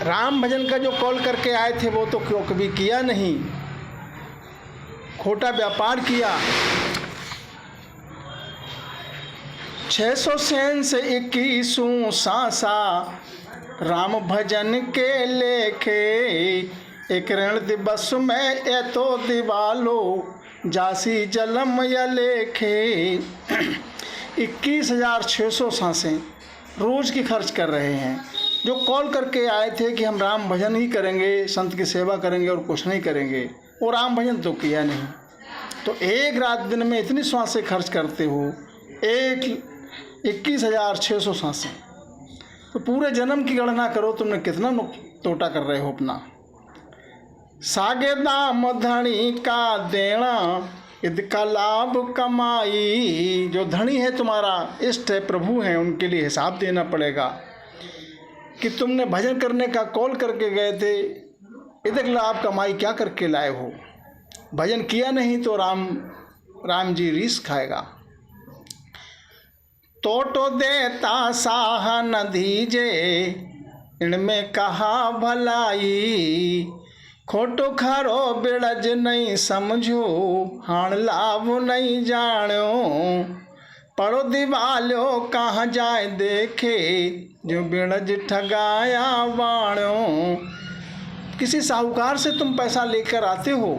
राम भजन का जो कॉल करके आए थे वो तो क्यों कभी किया नहीं, खोटा व्यापार किया। 600 सेन से 21 सांसा राम भजन के लेखे, एक ऋण दिवस में ए तो दिवालो जासी जलम या लेखे। 21,600 सांसें रोज की खर्च कर रहे हैं। जो कॉल करके आए थे कि हम राम भजन ही करेंगे, संत की सेवा करेंगे और कुछ नहीं करेंगे, वो राम भजन तो किया नहीं। तो एक रात दिन में इतनी सांसें खर्च करते हो, 21,600 सांसें, तो पूरे जन्म की गणना करो तुमने कितना तोटा कर रहे हो अपना। सागे दाम धनी का देना इसका लाभ कमाई। जो धनी है तुम्हारा इष्ट है, प्रभु हैं, उनके लिए हिसाब देना पड़ेगा कि तुमने भजन करने का कॉल करके गए थे, इधर लाभ कमाई क्या करके लाए हो। भजन किया नहीं तो राम जी रीस खाएगा। तो देता साह न दीजे, इनमें कहा भलाई, खोटो खरो बिड़ज नहीं समझो, हाण लाभ नहीं जानो, पड़ो दिवालो कहाँ जाए देखे, जो बिड़ज ठगाया बाणो। किसी साहूकार से तुम पैसा लेकर आते हो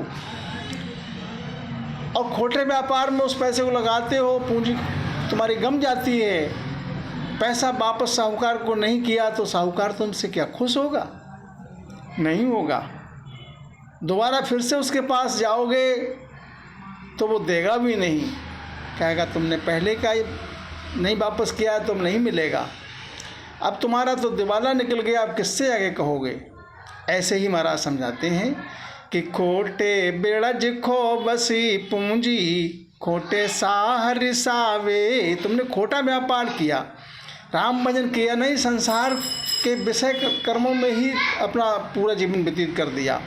और खोटे व्यापार में उस पैसे को लगाते हो, पूंजी तुम्हारी गम जाती है, पैसा वापस साहूकार को नहीं किया तो साहूकार तुमसे क्या खुश होगा? नहीं होगा। दोबारा फिर से उसके पास जाओगे तो वो देगा भी नहीं, कहेगा तुमने पहले का नहीं वापस किया तो नहीं मिलेगा। अब तुम्हारा तो दिवाला निकल गया, अब किससे आगे कहोगे। ऐसे ही महाराज समझाते हैं कि खोटे बेड़ज खो बसी पूंजी, खोटे साह रिसावे। तुमने खोटा व्यापार किया, राम भजन किया नहीं, संसार के विषय कर्मों में ही अपना पूरा जीवन व्यतीत कर दिया।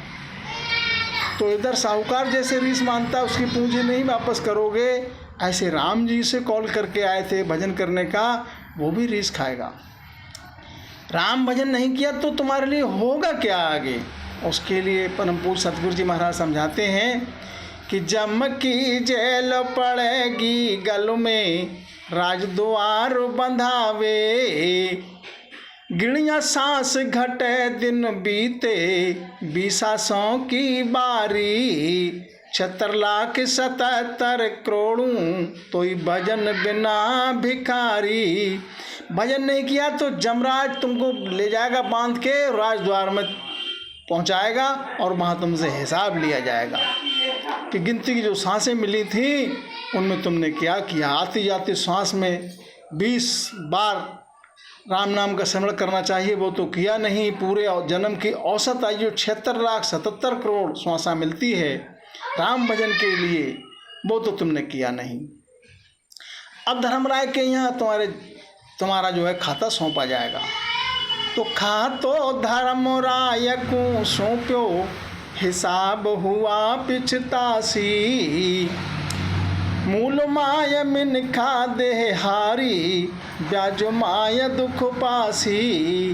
तो इधर साहूकार जैसे रीस मानता है, उसकी पूंजी नहीं वापस करोगे, ऐसे राम जी से कॉल करके आए थे भजन करने का, वो भी रीस खाएगा। राम भजन नहीं किया तो तुम्हारे लिए होगा क्या आगे। उसके लिए परम पूज्य सतगुरु जी महाराज समझाते हैं कि जम की जेल पड़ेगी गल में, राजद्वार बंधावे, गिणिया सांस घटे दिन बीते, 20 की बारी, 76,77 करोड़ों तोई भजन बिना भिखारी। भजन नहीं किया तो जमराज तुमको ले जाएगा बांध के, राजद्वार में पहुंचाएगा और वहाँ तुमसे हिसाब लिया जाएगा कि गिनती की जो सांसें मिली थी उनमें तुमने क्या किया। आती जाती सांस में 20 बार राम नाम का स्मरण करना चाहिए, वो तो किया नहीं। पूरे जन्म की औसत आयु 76,77 करोड़ श्वासा मिलती है राम भजन के लिए, वो तो तुमने किया नहीं। अब धर्मराय के यहाँ तुम्हारा जो है खाता सौंपा जाएगा। तो खातो धर्मराय को सौंप्यो, हिसाब हुआ पिछतासी, मूल माय मिनखा देहारी, ब्याज माय दुख पासी।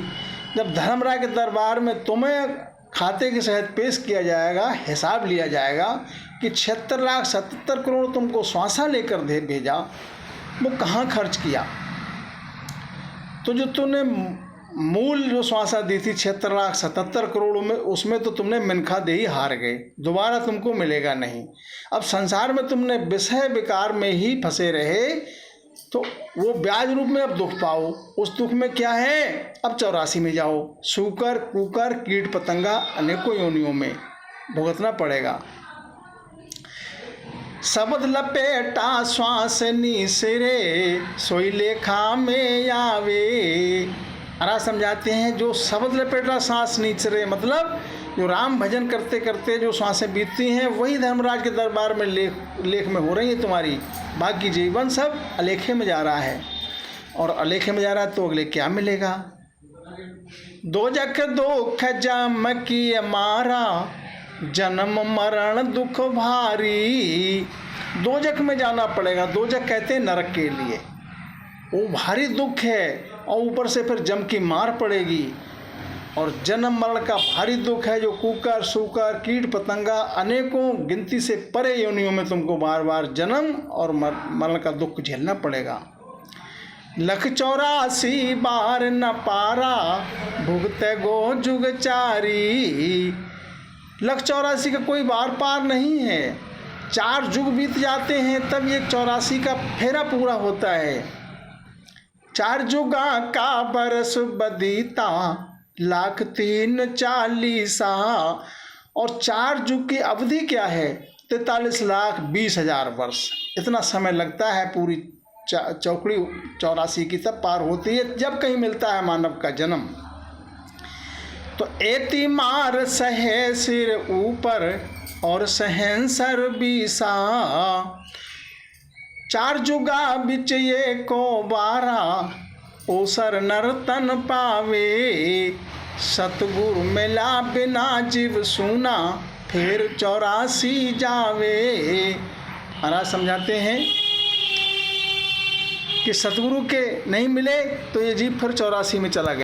जब धर्मराय के दरबार में तुम्हें खाते के सहित पेश किया जाएगा, हिसाब लिया जाएगा कि 76,77 करोड़ तुमको श्वासा लेकर दे भेजा, वो कहाँ खर्च किया। तो जो तुमने मूल जो श्वासा दी थी 76,77 करोड़ में, उसमें तो तुमने मिनखा दे ही हार गए, दोबारा तुमको मिलेगा नहीं। अब संसार में तुमने विषय विकार में ही फंसे रहे, तो वो ब्याज रूप में अब दुख पाओ। उस दुख में क्या है, अब 84 में जाओ, सूकर कुकर कीट पतंगा अनेकों योनियों में भुगतना पड़ेगा। शब्द लपेटा श्वास नीसरे, सोई लेखा में आवे। महाराज समझाते हैं जो शब्द लपेटा सांस नीचरे, मतलब जो राम भजन करते करते जो सांसें बीतती हैं वही धर्मराज के दरबार में लेख में हो रही है तुम्हारी। बाकी जीवन सब अलेखे में जा रहा है, और अलेखे में जा रहा है तो अगले क्या मिलेगा। दोजख दुख जम की मारा, जन्म मरण दुख भारी। दोजख में जाना पड़ेगा। दोजख कहते हैं नरक के लिए, वो भारी दुख है, और ऊपर से फिर जम की मार पड़ेगी। और जन्म मरण का भारी दुख है, जो कुकर सूकर कीट पतंगा अनेकों गिनती से परे योनियों में तुमको बार बार जन्म और मरण का दुख झेलना पड़ेगा। 184 बार न पारा भुगते गो जुग चारी। 184 का कोई बार पार नहीं है, 4 जुग बीत जाते हैं तब ये 84 का फेरा पूरा होता है। 4 जुगा का बरस बदीता 1,03,40,000 और 4 जुग की अवधि क्या है? 43,20,000 वर्ष। इतना समय लगता है पूरी चौकड़ी 84 की तब पार होती है, जब कहीं मिलता है मानव का जन्म। तो एति मार सहे सिर ऊपर और सहनसर बीसा। 4 जुगा बिच ये को बारा ओसर नर्तन पावे। सतगुरु मिला बिना जीव सूना फिर 84 जावे। महाराज समझाते हैं कि सतगुरु के नहीं मिले तो ये जीव फिर 84 में चला गया।